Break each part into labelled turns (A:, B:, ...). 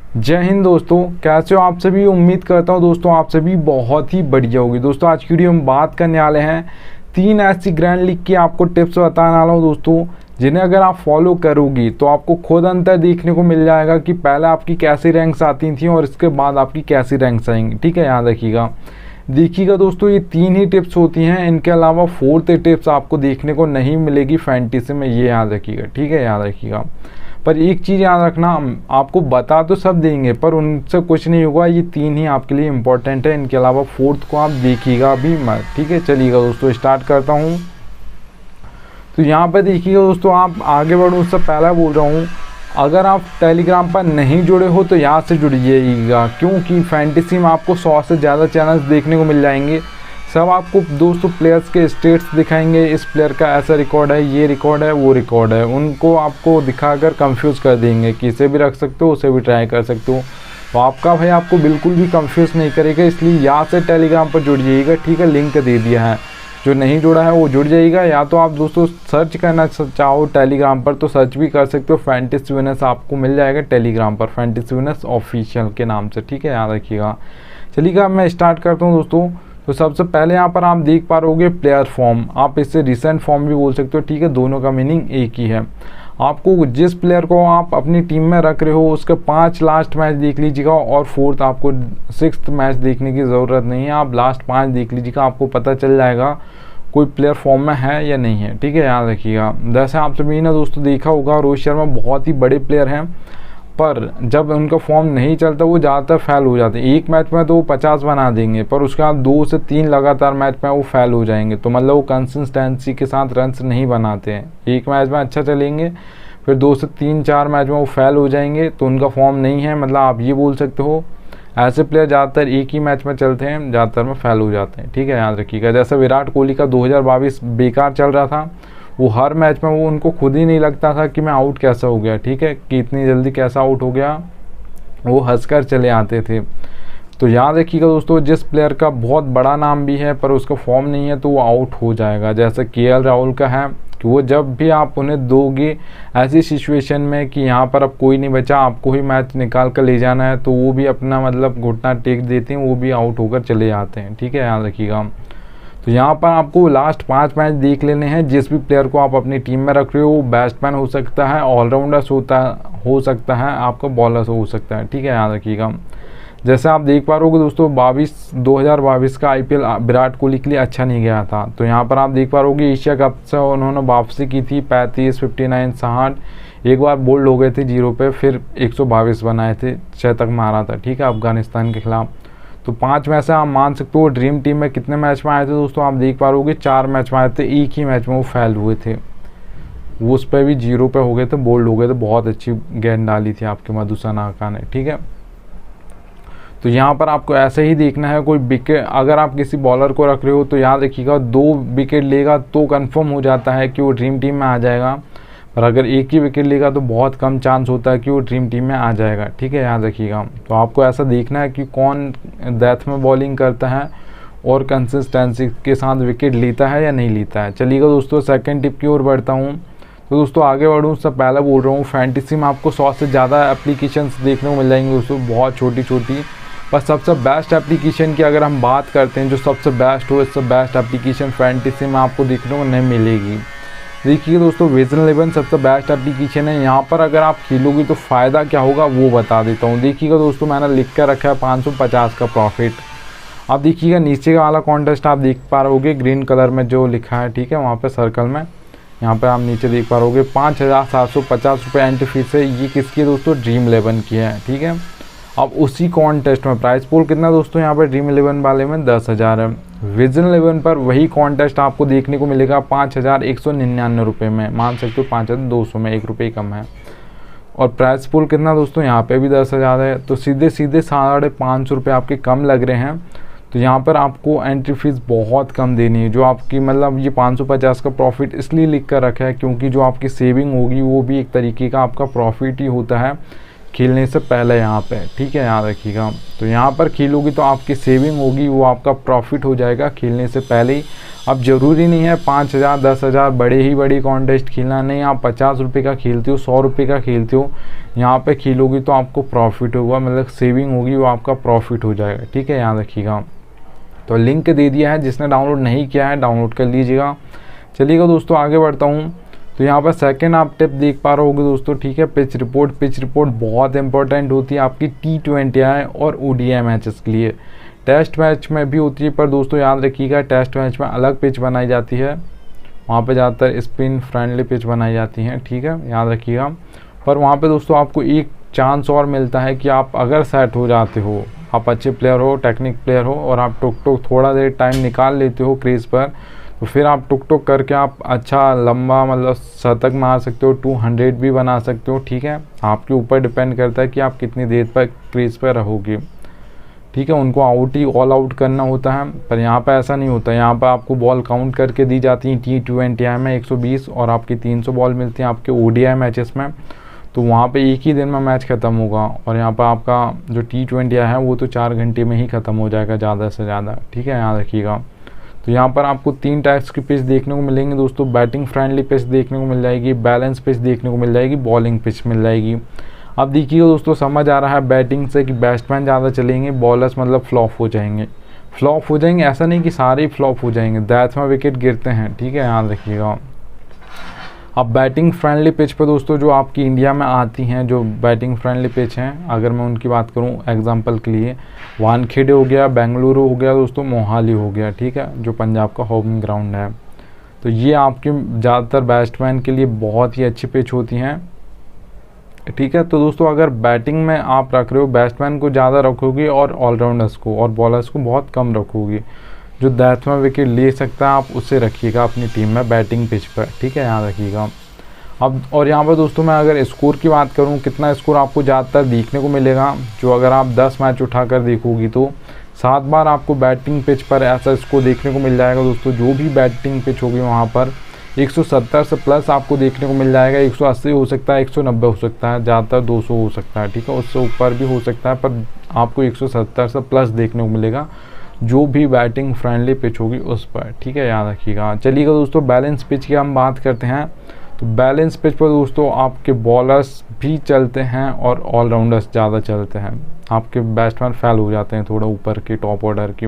A: जय हिंद दोस्तों, कैसे हो आप सभी। उम्मीद करता हूं दोस्तों आप सभी बहुत ही बढ़िया होगी। दोस्तों आज की वीडियो में बात करने वाले हैं 3 ऐसी ग्रैंड लीग की आपको टिप्स बताने वाला हूं दोस्तों, जिन्हें अगर आप फॉलो करोगी तो आपको खुद अंतर देखने को मिल जाएगा कि पहले आपकी कैसी रैंक्स आती थी और इसके बाद आपकी कैसी रैंक्स आएंगी। ठीक है, याद रखिएगा। देखिएगा दोस्तों, ये 3 ही टिप्स होती हैं, इनके अलावा 4th टिप्स आपको देखने को नहीं मिलेगी फैंटेसी में, ये याद रखिएगा। ठीक है, याद रखिएगा। पर एक चीज़ याद रखना, आपको बता तो सब देंगे पर उनसे कुछ नहीं होगा। ये 3 ही आपके लिए इम्पोर्टेंट है, इनके अलावा 4th को आप देखिएगा भी मत। ठीक है, चलिएगा दोस्तों स्टार्ट करता हूँ। तो यहाँ पर देखिएगा दोस्तों, आप आगे बढ़ो उससे पहले बोल रहा हूँ, अगर आप टेलीग्राम पर नहीं जुड़े हो तो यहाँ से जुड़िएगा, क्योंकि फैंटेसी में आपको 100 से ज़्यादा चैनल्स देखने को मिल जाएंगे। सब आपको दोस्तों प्लेयर्स के स्टेट्स दिखाएंगे, इस प्लेयर का ऐसा रिकॉर्ड है, ये रिकॉर्ड है, वो रिकॉर्ड है, उनको आपको दिखाकर कंफ्यूज कर देंगे कि इसे भी रख सकते हो, उसे भी ट्राई कर सकते हो। तो आपका भाई आपको बिल्कुल भी कंफ्यूज नहीं करेगा, इसलिए यहाँ से टेलीग्राम पर जुड़ जाइएगा। ठीक है, लिंक दे दिया है, जो नहीं जुड़ा है वो जुड़ जाइएगा। या तो आप दोस्तों सर्च करना चाहो टेलीग्राम पर तो सर्च भी कर सकते हो, फैंटेसी विनर्स आपको मिल जाएगा टेलीग्राम पर, फैंटेसी विनर्स ऑफिशियल के नाम से। ठीक है, याद रखिएगा। चलिएगा मैं स्टार्ट करता हूँ दोस्तों। तो सबसे पहले यहाँ पर आप देख पा रहोगे प्लेयर फॉर्म, आप इससे रिसेंट फॉर्म भी बोल सकते हो। ठीक है, दोनों का मीनिंग एक ही है। आपको जिस प्लेयर को आप अपनी टीम में रख रहे हो उसके 5 लास्ट मैच देख लीजिएगा, और 4th आपको 6th मैच देखने की ज़रूरत नहीं है, आप लास्ट 5 देख लीजिएगा, आपको पता चल जाएगा कोई प्लेयर फॉर्म में है या नहीं है। ठीक है, याद रखिएगा। जैसे आप सभी ने दोस्तों देखा होगा, रोहित शर्मा बहुत ही बड़े प्लेयर हैं, पर जब उनका फॉर्म नहीं चलता वो ज़्यादातर फेल हो जाते हैं। एक मैच में तो वो 50 बना देंगे, पर उसके बाद 2 से 3 लगातार मैच में वो फेल हो जाएंगे। तो मतलब वो कंसिस्टेंसी के साथ रन्स नहीं बनाते हैं। एक मैच में अच्छा चलेंगे, फिर 2 से 3-4 मैच में वो फेल हो जाएंगे, तो उनका फॉर्म नहीं है, मतलब आप ये बोल सकते हो। ऐसे प्लेयर ज़्यादातर एक ही मैच में चलते हैं, ज़्यादातर में फेल हो जाते हैं। ठीक है, याद रखिएगा। जैसे विराट कोहली का 2022 बेकार चल रहा था, वो हर मैच में वो उनको खुद ही नहीं लगता था कि मैं आउट कैसा हो गया। ठीक है, कि इतनी जल्दी कैसा आउट हो गया, वो हंसकर चले आते थे। तो याद रखिएगा दोस्तों, जिस प्लेयर का बहुत बड़ा नाम भी है पर उसका फॉर्म नहीं है तो वो आउट हो जाएगा। जैसे केएल राहुल का है कि वो जब भी आप उन्हें दोगे ऐसी सिचुएशन में कि यहाँ पर अब कोई नहीं बचा, आपको ही मैच निकाल कर ले जाना है, तो वो भी अपना मतलब घुटना टेक देते हैं, वो भी आउट होकर चले जाते हैं। ठीक है, याद रखिएगा। तो यहाँ पर आपको लास्ट 5 मैच देख लेने हैं। जिस भी प्लेयर को आप अपनी टीम में रख रहे हो, वो बैट्समैन हो सकता है, ऑलराउंडर्स हो सकता है, आपका बॉलर हो सकता है। ठीक है, याद रखिएगा। जैसे आप देख पा रहे हो दोस्तों, 2022 का आईपीएल विराट कोहली के लिए अच्छा नहीं गया था। तो यहाँ पर आप देख पा रहे हो एशिया कप से उन्होंने वापसी की थी, 35, 59, 60, एक बार बोल्ड हो गए थे 0 पे, फिर 122 बनाए थे, शतक मारा था। ठीक है, अफगानिस्तान के खिलाफ। तो 5 मैच से आप मान सकते हो। ड्रीम टीम में कितने मैच में आए थे दोस्तों, आप देख पा रहे 4 मैच में आए थे, एक ही मैच में वो फेल हुए थे, वो उस पर भी 0 पे हो गए थे, बोल्ड हो गए थे। बहुत अच्छी गेंद डाली थी आपके मधुसूदन ने। ठीक है, तो यहाँ पर आपको ऐसे ही देखना है। कोई विकेट अगर आप किसी बॉलर को रख रहे हो तो याद रखिएगा 2 विकेट लेगा तो कंफर्म हो जाता है कि वो ड्रीम टीम में आ जाएगा, और अगर एक ही विकेट लेगा तो बहुत कम चांस होता है कि वो ड्रीम टीम में आ जाएगा। ठीक है, याद रखिएगा। तो आपको ऐसा देखना है कि कौन डेथ में बॉलिंग करता है और कंसिस्टेंसी के साथ विकेट लेता है या नहीं लेता है। चलिएगा दोस्तों सेकंड टिप की ओर बढ़ता हूँ। तो दोस्तों आगे बढ़ूँ उससे पहले बोल रहा हूँ, फैंटेसी में आपको 100 से ज़्यादा एप्लीकेशंस देखने को मिल जाएंगी दोस्तों, बहुत छोटी छोटी। पर सबसे बेस्ट एप्लीकेशन की अगर हम बात करते हैं, जो सबसे बेस्ट हो, इससे बेस्ट एप्लीकेशन फैंटेसी में आपको देखने को नहीं मिलेगी। देखिए दोस्तों, विजन 11 सबसे बेस्ट एप्लीकेशन है। यहाँ पर अगर आप खेलोगे तो फ़ायदा क्या होगा वो बता देता हूँ। देखिएगा दोस्तों, मैंने लिख कर रखा है 550 का प्रॉफिट। आप देखिएगा नीचे का वाला कॉन्टेस्ट आप देख पा रहोगे ग्रीन कलर में जो लिखा है। ठीक है, वहाँ पे सर्कल में, यहाँ पे आप नीचे देख पा रहोगे 5750 रुपये एंट्री फीस है। ये किसकी है दोस्तों, ड्रीम 11 की है। ठीक है, अब उसी कॉन्टेस्ट में प्राइस पूल कितना दोस्तों, यहाँ पर ड्रीम 11 वाले में 10,000 है। विजन 11 पर वही कॉन्टेस्ट आपको देखने को मिलेगा 5,199 रुपये में, मान सकते हो 5,200 में, 1 रुपये कम है। और प्राइस पूल कितना दोस्तों, यहाँ पे भी 10,000 है। तो सीधे 550 रुपये आपके कम लग रहे हैं। तो यहाँ पर आपको एंट्री फीस बहुत कम देनी है, जो आपकी मतलब ये 550 का प्रॉफिट इसलिए लिख कर रखा है क्योंकि जो आपकी सेविंग होगी वो भी एक तरीके का आपका प्रॉफिट ही होता है खेलने से पहले यहाँ पे। ठीक है, याद रखिएगा। तो यहाँ पर खेलोगी तो आपकी सेविंग होगी, वो आपका प्रॉफिट हो जाएगा खेलने से पहले ही। अब ज़रूरी नहीं है 5,000 10,000 बड़े ही बड़ी कॉन्टेस्ट खेलना, नहीं आप 50 रुपये का खेलते हो, 100 रुपये का खेलते हो, यहाँ पे खेलोगी तो आपको प्रॉफिट होगा, मतलब सेविंग होगी वो आपका प्रॉफिट हो जाएगा। ठीक है, याद रखिएगा। तो लिंक दे दिया है, जिसने डाउनलोड नहीं किया है डाउनलोड कर लीजिएगा। चलिएगा दोस्तों आगे बढ़ता हूँ। तो यहाँ पर सेकंड आप टिप देख पा रहे होगे दोस्तों, ठीक है, पिच रिपोर्ट। पिच रिपोर्ट बहुत इंपॉर्टेंट होती है आपकी T20I और ODI मैचेस के लिए। टेस्ट मैच में भी होती है, पर दोस्तों याद रखिएगा टेस्ट मैच में अलग पिच बनाई जाती है, वहाँ पे ज़्यादातर स्पिन फ्रेंडली पिच बनाई जाती हैं। ठीक है, याद रखिएगा। पर वहाँ पे दोस्तों आपको एक चांस और मिलता है कि आप अगर सेट हो जाते हो, आप अच्छे प्लेयर हो, टेक्निक प्लेयर हो, और आप टुक थोड़ा देर टाइम निकाल लेते हो क्रीज पर, तो फिर आप टुक करके आप अच्छा लंबा मतलब शतक मार सकते हो, 200 भी बना सकते हो। ठीक है, आपके ऊपर डिपेंड करता है कि आप कितनी देर पर क्रीज पर रहोगे। ठीक है, उनको आउट ही ऑल आउट करना होता है, पर यहाँ पर ऐसा नहीं होता। यहाँ पर आपको बॉल काउंट करके दी जाती हैं T20I में 120, और आपकी 300 बॉल मिलती हैं आपके ODI मैचेस में। तो वहाँ पे एक ही दिन में मैच ख़त्म होगा, और यहाँ पर आपका जो T20I है वो तो 4 घंटे में ही ख़त्म हो जाएगा ज़्यादा से ज़्यादा। ठीक है, याद रखिएगा। तो यहाँ पर आपको 3 टाइप्स की पिच देखने को मिलेंगे दोस्तों। बैटिंग फ्रेंडली पिच देखने को मिल जाएगी, बैलेंस पिच देखने को मिल जाएगी, बॉलिंग पिच मिल जाएगी। अब देखिए दोस्तों, समझ आ रहा है बैटिंग से कि बैट्समैन ज़्यादा चलेंगे, बॉलर्स मतलब फ्लॉप हो जाएंगे। फ्लॉप हो जाएंगे ऐसा नहीं कि सारे ही फ्लॉप हो जाएंगे, डेथ में विकेट गिरते हैं। ठीक है, याद रखिएगा। अब बैटिंग फ्रेंडली पिच पर दोस्तों जो आपकी इंडिया में आती हैं, जो बैटिंग फ्रेंडली पिच हैं, अगर मैं उनकी बात करूं एग्जांपल के लिए, वानखेड़े हो गया, बेंगलुरु हो गया दोस्तों, मोहाली हो गया। ठीक है, जो पंजाब का होम ग्राउंड है। तो ये आपके ज़्यादातर बैट्समैन के लिए बहुत ही अच्छी पिच होती हैं। ठीक है, तो दोस्तों अगर बैटिंग में आप रख रहे हो, बैट्समैन को ज़्यादा रखोगे और ऑलराउंडर्स को और बॉलर्स को बहुत कम रखोगे। जो डेथ में विकेट ले सकता है आप उसे रखिएगा अपनी टीम में बैटिंग पिच पर। ठीक है, याद रखिएगा। अब और यहाँ पर दोस्तों मैं अगर स्कोर की बात करूँ, कितना स्कोर आपको ज़्यादातर देखने को मिलेगा, जो अगर आप 10 मैच उठाकर देखोगी तो 7 बार आपको बैटिंग पिच पर ऐसा स्कोर देखने को मिल जाएगा दोस्तों। जो भी बैटिंग पिच होगी वहाँ पर 170 से प्लस आपको देखने को मिल जाएगा। 180 हो सकता है, 190 हो सकता है, ज़्यादातर 200 हो सकता है। ठीक है, उससे ऊपर भी हो सकता है, पर आपको 170 से प्लस देखने को मिलेगा जो भी बैटिंग फ्रेंडली पिच होगी उस पर। ठीक है, याद रखिएगा। चलिएगा दोस्तों बैलेंस पिच की हम बात करते हैं। तो बैलेंस पिच पर दोस्तों आपके बॉलर्स भी चलते हैं और ऑलराउंडर्स ज़्यादा चलते हैं। आपके बैट्समैन फेल हो जाते हैं थोड़ा ऊपर के टॉप ऑर्डर की,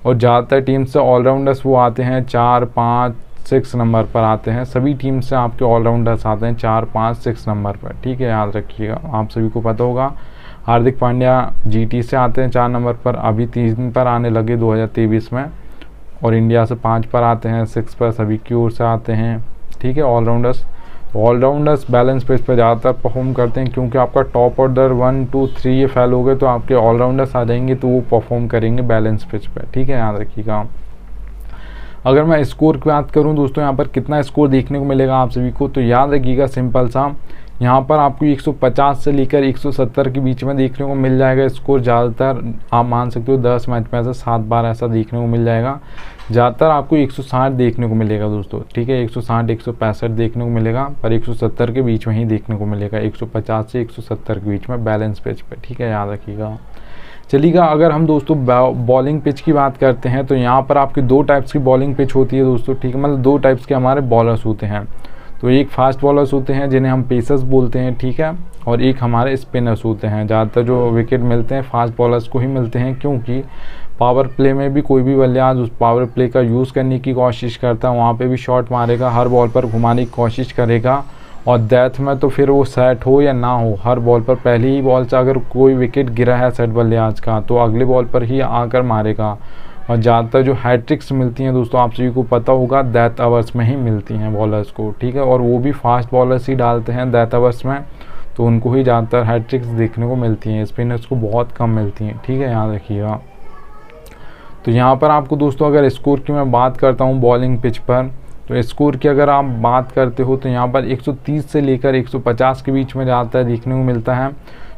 A: और ज़्यादातर टीम से ऑलराउंडर्स वो आते हैं 4, 5, 6 नंबर पर आते हैं। सभी टीम से आपके ऑलराउंडर्स आते हैं 4, 5, 6 नंबर पर। ठीक है, याद रखिएगा। आप सभी को पता होगा हार्दिक पांड्या GT से आते हैं 4 नंबर पर, अभी 3 पर आने लगे 2023 में, और इंडिया से 5 पर आते हैं, 6 पर सभी की ओर से आते हैं। ठीक है, ऑलराउंडर्स बैलेंस पिच पर ज़्यादातर परफॉर्म करते हैं, क्योंकि आपका टॉप ऑर्डर 1, 2, 3 ये फेल हो गए तो आपके ऑलराउंडर्स आ जाएंगे, तो वो परफॉर्म करेंगे बैलेंस पिच पर। ठीक है, याद रखिएगा। अगर मैं स्कोर की बात करूं दोस्तों, यहाँ पर कितना स्कोर देखने को मिलेगा आप सभी को, तो याद रखिएगा सिंपल सा, यहाँ पर आपको 150 से लेकर 170 के बीच में देखने को मिल जाएगा स्कोर। ज़्यादातर आप मान सकते हो 10 मैच में ऐसा 7 बार ऐसा देखने को मिल जाएगा। ज़्यादातर आपको 160 देखने को मिलेगा दोस्तों। ठीक है, 160, 165 देखने को मिलेगा, पर 170 के बीच में ही देखने को मिलेगा, 150 से 170 के बीच में बैलेंस पिच पर। ठीक है, याद रखिएगा। चलिएगा अगर हम दोस्तों बॉलिंग पिच की बात करते हैं, तो यहाँ पर आपकी 2 टाइप्स की बॉलिंग पिच होती है दोस्तों। ठीक है, मतलब 2 टाइप्स के हमारे बॉलर्स होते हैं। तो एक फास्ट बॉलर्स होते हैं जिन्हें हम पेसर्स बोलते हैं। ठीक है, और एक हमारे स्पिनर्स होते हैं। ज़्यादातर जो विकेट मिलते हैं फास्ट बॉलर्स को ही मिलते हैं, क्योंकि पावर प्ले में भी कोई भी बल्लेबाज उस पावर प्ले का यूज़ करने की कोशिश करता है, वहाँ पे भी शॉट मारेगा, हर बॉल पर घुमाने की कोशिश करेगा, और डेथ में तो फिर वो सेट हो या ना हो, हर बॉल पर पहली ही बॉल से अगर कोई विकेट गिरा है सेट बल्लेबाज का, तो अगले बॉल पर ही आकर मारेगा। और ज़्यादातर जो हैट्रिक्स मिलती हैं दोस्तों, आप सभी को पता होगा डेथ ओवर्स में ही मिलती हैं बॉलर्स को। ठीक है, और वो भी फास्ट बॉलर्स ही डालते हैं डेथ ओवर्स में, तो उनको ही ज़्यादातर हैट्रिक्स देखने को मिलती हैं, स्पिनर्स को बहुत कम मिलती हैं। ठीक है, याद रखिएगा। तो यहाँ पर आपको दोस्तों अगर स्कोर की मैं बात करता हूँ बॉलिंग पिच पर, तो स्कोर की अगर आप बात करते हो तो यहाँ पर 130 से लेकर 150 के बीच में ज़्यादातर देखने को मिलता है।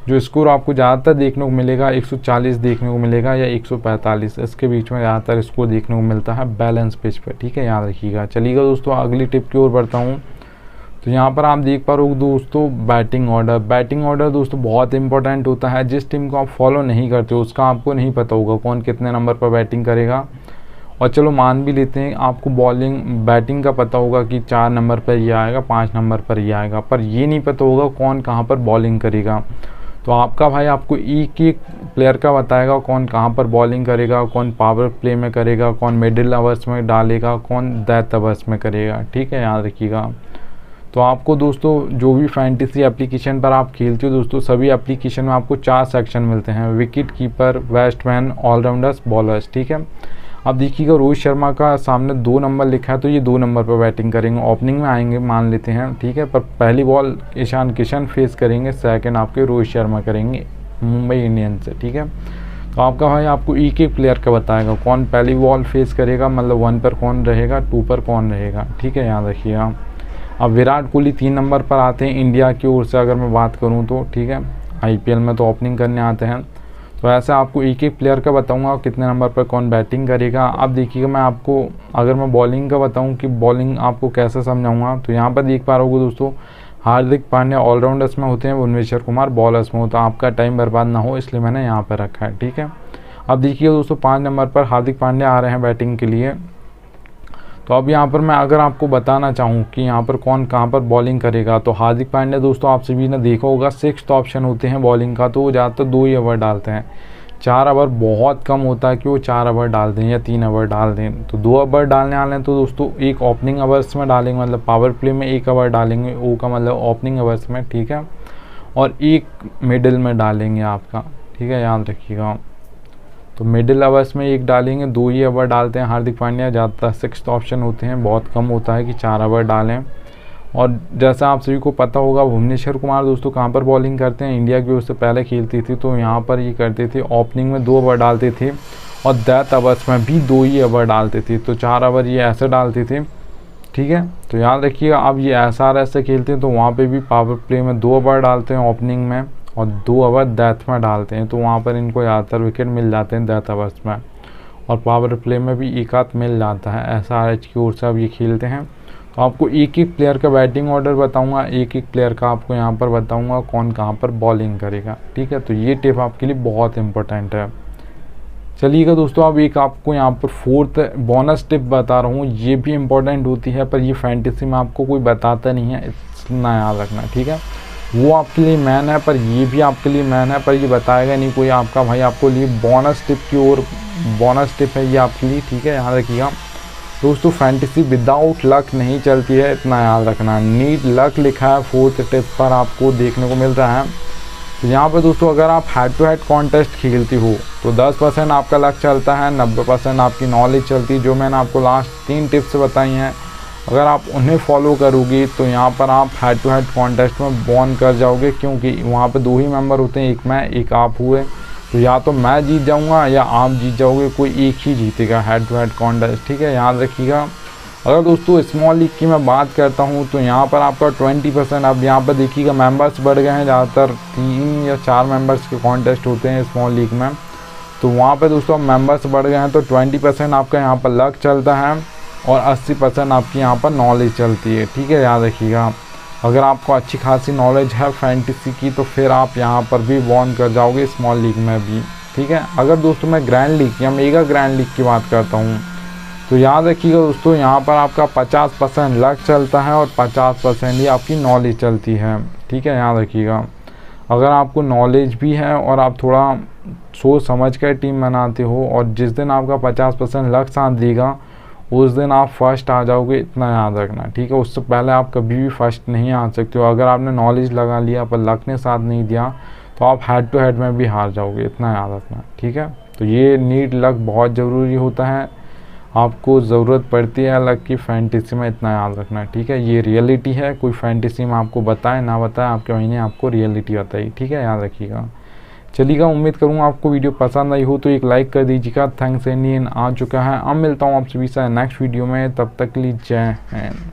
A: जो स्कोर आपको ज़्यादातर देखने को मिलेगा 140 देखने को मिलेगा या 145, इसके बीच में ज़्यादातर स्कोर देखने को मिलता है बैलेंस पिच पर। ठीक है, याद रखिएगा। चलिएगा दोस्तों अगली टिप की ओर बढ़ता हूँ। तो यहाँ पर आप देख पा रहे हो दोस्तों बैटिंग ऑर्डर दोस्तों बहुत इंपॉर्टेंट होता है। जिस टीम को आप फॉलो नहीं करते हो उसका आपको नहीं पता होगा कौन कितने नंबर पर बैटिंग करेगा, और चलो मान भी लेते हैं आपको बॉलिंग बैटिंग का पता होगा कि 4 नंबर पर ये आएगा, 5 नंबर पर ये आएगा, पर ये नहीं पता होगा कौन कहाँ पर बॉलिंग करेगा। तो आपका भाई आपको एक एक प्लेयर का बताएगा कौन कहाँ पर बॉलिंग करेगा, कौन पावर प्ले में करेगा, कौन मिडिल ओवर्स में डालेगा, कौन डेथ ओवर्स में करेगा। ठीक है, याद रखिएगा। तो आपको दोस्तों जो भी फैंटेसी एप्लीकेशन पर आप खेलते हो दोस्तों, सभी एप्लीकेशन में आपको 4 सेक्शन मिलते हैं, wicket keeper, batsman, allrounders, bowlers. ठीक है, अब देखिएगा रोहित शर्मा का सामने 2 नंबर लिखा है, तो ये 2 नंबर पर बैटिंग करेंगे, ओपनिंग में आएंगे मान लेते हैं। ठीक है, पर पहली बॉल ईशान किशन फेस करेंगे, सेकंड आपके रोहित शर्मा करेंगे मुंबई इंडियंस से। ठीक है, तो आपका भाई आपको एक एक प्लेयर का बताएगा कौन पहली बॉल फेस करेगा, मतलब 1 पर कौन रहेगा, 2 पर कौन रहेगा। ठीक है, याद रखिएगा। अब विराट कोहली 3 नंबर पर आते हैं इंडिया की ओर से अगर मैं बात करूं तो। ठीक है, आईपीएल में तो ओपनिंग करने आते हैं, तो ऐसे आपको एक एक प्लेयर का बताऊंगा कितने नंबर पर कौन बैटिंग करेगा। अब देखिएगा मैं आपको अगर मैं बॉलिंग का बताऊं कि बॉलिंग आपको कैसे समझाऊंगा, तो यहाँ पर देख पा रहे हो दोस्तों, हार्दिक पांड्या ऑलराउंडर्स में होते हैं, भुवनेश्वर कुमार बॉलर्स में होता है। आपका टाइम बर्बाद ना हो इसलिए मैंने यहाँ पर रखा है। ठीक है, अब देखिए दोस्तों 5 नंबर पर हार्दिक पांड्या आ रहे हैं बैटिंग के लिए। तो अब यहाँ पर मैं अगर आपको बताना चाहूँ कि यहाँ पर कौन कहाँ पर बॉलिंग करेगा, तो हार्दिक पांड्या दोस्तों आप सभी ने देखा होगा 6th ऑप्शन होते हैं बॉलिंग का, तो वो ज़्यादातर 2 ही ओवर डालते हैं। 4 ओवर बहुत कम होता है कि वो 4 ओवर डाल दें या 3 ओवर डाल दें। तो 2 ओवर डालने वाले हैं तो दोस्तों एक ओपनिंग ओवर्स में डालेंगे, मतलब पावर प्ले में 1 ओवर डालेंगे, ओ का मतलब ओपनिंग ओवर्स में। ठीक है, और 1 मिडिल में डालेंगे आपका। ठीक है, याद रखिएगा। तो मिडिल ओवर्स में 1 डालेंगे, 2 ही ओवर डालते हैं हार्दिक पांड्या, ज़्यादातर 6th ऑप्शन होते हैं, बहुत कम होता है कि 4 ओवर डालें। और जैसा आप सभी को पता होगा भुवनेश्वर कुमार दोस्तों कहाँ पर बॉलिंग करते हैं, इंडिया की ओर से पहले खेलती थी, तो यहाँ पर ये करते थे ओपनिंग में 2 ओवर डालते थे और डेथ ओवर्स में भी 2 ही ओवर डालते थे, तो 4 ओवर ये ऐसे डालते थे। ठीक है, तो याद रखिएगा। अब ये SRH से खेलते हैं तो वहाँ पे भी पावर प्ले में 2 ओवर डालते हैं ओपनिंग में और 2 ओवर डेथ में डालते हैं, तो वहाँ पर इनको ज़्यादातर विकेट मिल जाते हैं डेथ ओवर्स में, और पावर प्ले में भी 1 आध मिल जाता है। SRH की ओर से अब ये खेलते हैं। तो आपको एक एक प्लेयर का बैटिंग ऑर्डर बताऊंगा, एक एक प्लेयर का आपको यहाँ पर बताऊंगा कौन कहाँ पर बॉलिंग करेगा। ठीक है, तो ये टिप आपके लिए बहुत इंपॉर्टेंट है। चलिएगा दोस्तों, अब एक आपको यहाँ पर 4th बोनस टिप बता रहा हूँ, ये भी इम्पोर्टेंट होती है, पर ये फैंटेसी में आपको कोई बताता नहीं है, इतना याद रखना। ठीक है, वो आपके लिए मैन है, पर ये भी आपके लिए मैन है, पर ये बताएगा नहीं कोई आपका भाई, आपको लिए बोनस टिप की ओर बोनस टिप है ये आपके लिए। ठीक है, याद रखिएगा दोस्तों, फैंटेसी विदाउट लक नहीं चलती है, इतना याद रखना। नीड लक लिखा है 4th टिप पर आपको देखने को मिल रहा है। तो यहाँ पर दोस्तों अगर आप हेड टू हेड कॉन्टेस्ट खेलती हो तो 10% आपका लक चलता है, 90% आपकी नॉलेज चलती है, जो मैंने आपको लास्ट 3 टिप्स बताई हैं। अगर आप उन्हें फॉलो करोगे तो यहाँ पर आप हेड टू हेड कॉन्टेस्ट में बॉन कर जाओगे, क्योंकि वहाँ पे 2 ही मेंबर होते हैं, एक मैं एक आप हुए, तो या तो मैं जीत जाऊँगा या आप जीत जाओगे, कोई एक ही जीतेगा हेड टू हेड कॉन्टेस्ट। ठीक है, याद रखिएगा। अगर दोस्तों स्मॉल लीग की मैं बात करता हूँ तो यहाँ पर आपका 20%, अब यहाँ पर देखिएगा मेंबर्स बढ़ गए हैं, ज़्यादातर 3 या 4 मेंबर्स के कॉन्टेस्ट होते हैं स्मॉल लीग में, तो वहाँ पर दोस्तों मेंबर्स बढ़ गए हैं, तो 20% आपका यहाँ पर लक चलता है और 80% आपकी यहाँ पर नॉलेज चलती है। ठीक है, याद रखिएगा। अगर आपको अच्छी खासी नॉलेज है फैंटेसी की तो फिर आप यहाँ पर भी वॉन कर जाओगे स्मॉल लीग में भी। ठीक है, अगर दोस्तों मैं ग्रैंड लीग या मेगा ग्रैंड लीग की बात करता हूँ तो याद रखिएगा दोस्तों, यहाँ पर आपका 50% लक चलता है और 50% ही आपकी नॉलेज चलती है। ठीक है, याद रखिएगा। अगर आपको नॉलेज भी है और आप थोड़ा सोच समझ कर टीम बनाते हो और जिस दिन आपका 50% लक साथ देगा उस दिन आप फर्स्ट आ जाओगे, इतना याद रखना। ठीक है, उससे पहले आप कभी भी फर्स्ट नहीं आ सकते हो। अगर आपने नॉलेज लगा लिया पर लक ने साथ नहीं दिया तो आप हेड टू हेड में भी हार जाओगे, इतना याद रखना। ठीक है, तो ये नीड लक बहुत ज़रूरी होता है, आपको ज़रूरत पड़ती है लक की फैंटेसी में, इतना याद रखना। ठीक है, ये रियलिटी है, कोई फैंटेसी में आपको बताए ना बताए, आपके महीने आपको रियलिटी बताई। ठीक है, याद रखिएगा। चलिएगा, उम्मीद करूँगा आपको वीडियो पसंद आई हो तो एक लाइक कर दीजिएगा। थैंक्स इंडियन आ चुका है। अब मिलता हूँ आप सभी से नेक्स्ट वीडियो में, तब तक के लिए जय हिंद।